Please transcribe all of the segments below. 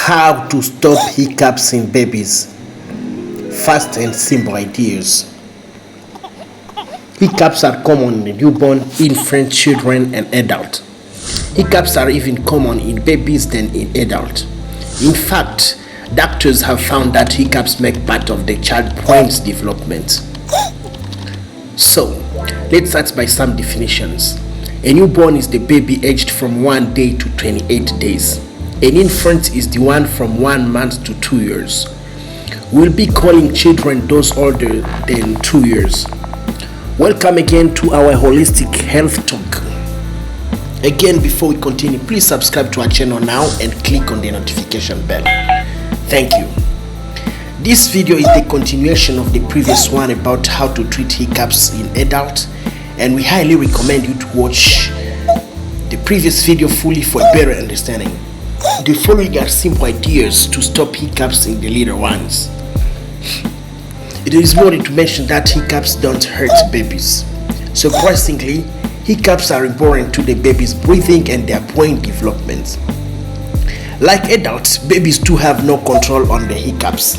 How to stop hiccups in babies. Fast and simple ideas. Hiccups are common in newborn, infant, children, and adults. Hiccups are even common in babies than in adults. In fact, doctors have found that hiccups make part of the child's brain's development. So, let's start by some definitions. A newborn is the baby aged from 1 day to 28 days. An infant is the one from 1 month to 2 years. We'll be calling children those older than 2 years. Welcome again to our holistic health talk. Again, before we continue, please subscribe to our channel now and click on the notification bell. Thank you. This video is the continuation of the previous one about how to treat hiccups in adults, and we highly recommend you to watch the previous video fully for a better understanding. The following are simple ideas to stop hiccups in the little ones. It is important to mention that hiccups don't hurt babies. Surprisingly, hiccups are important to the baby's breathing and their brain development. Like adults, babies too have no control on the hiccups.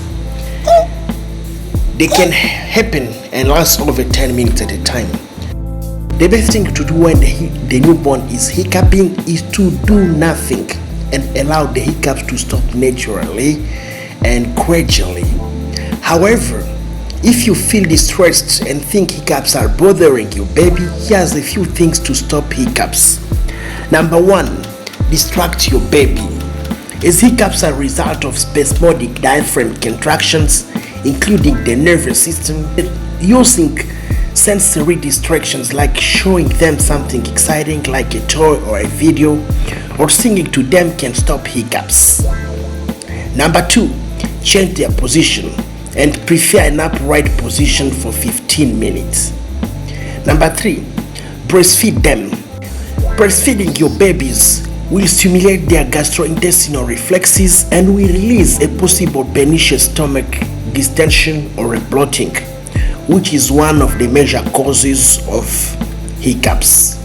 They can happen and last over 10 minutes at a time. The best thing to do when the newborn is hiccuping is to do nothing and allow the hiccups to stop naturally and gradually. However, if you feel distressed and think hiccups are bothering your baby, here's a few things to stop hiccups. Number 1, distract your baby. As hiccups are a result of spasmodic diaphragm contractions, including the nervous system, using sensory distractions like showing them something exciting like a toy or a video, or singing to them can stop hiccups. Number 2, change their position and prefer an upright position for 15 minutes. Number 3, breastfeed them. Breastfeeding your babies will stimulate their gastrointestinal reflexes and will release a possible pernicious stomach distension or a bloating, which is one of the major causes of hiccups.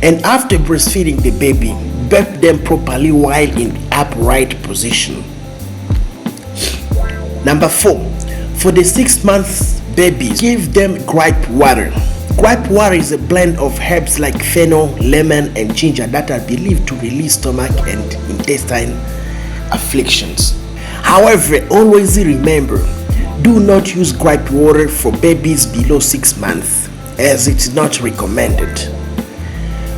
And after breastfeeding the baby, bathe them properly while in upright position. Number 4, for the 6-month babies, give them gripe water. Gripe water is a blend of herbs like fennel, lemon, and ginger that are believed to release stomach and intestine afflictions. However, always remember, do not use gripe water for babies below 6 months, as it's not recommended.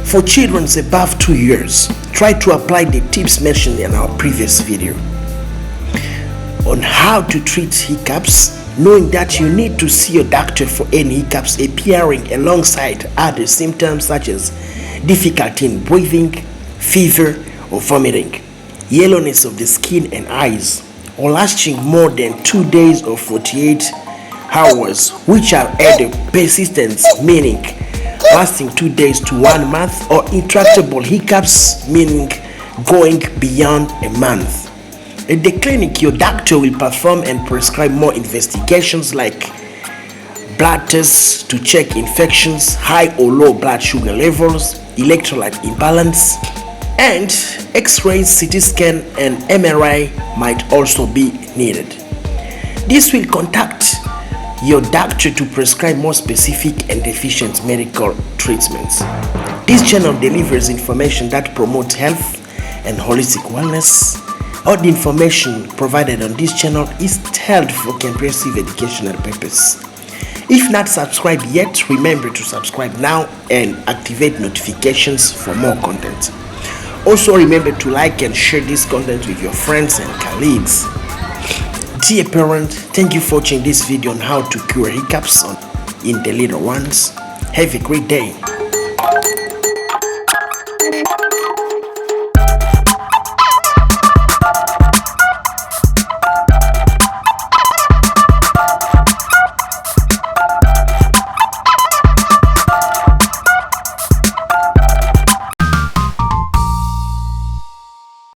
For children above 2 years, try to apply the tips mentioned in our previous video on how to treat hiccups, knowing that you need to see your doctor for any hiccups appearing alongside other symptoms such as difficulty in breathing, fever or vomiting, yellowness of the skin and eyes, or lasting more than 2 days or 48 hours, which are either persistent, meaning lasting 2 days to 1 month, or intractable hiccups, meaning going beyond a month. At the clinic, your doctor will perform and prescribe more investigations like blood tests to check infections, high or low blood sugar levels, electrolyte imbalance, and X-rays, CT scan, and MRI might also be needed. This will contact your doctor to prescribe more specific and efficient medical treatments. This channel delivers information that promotes health and holistic wellness. All the information provided on this channel is held for comprehensive educational purpose. If not subscribed yet, remember to subscribe now and activate notifications for more content. Also remember to like and share this content with your friends and colleagues. Dear parent, thank you for watching this video on how to cure hiccups in the little ones. Have a great day.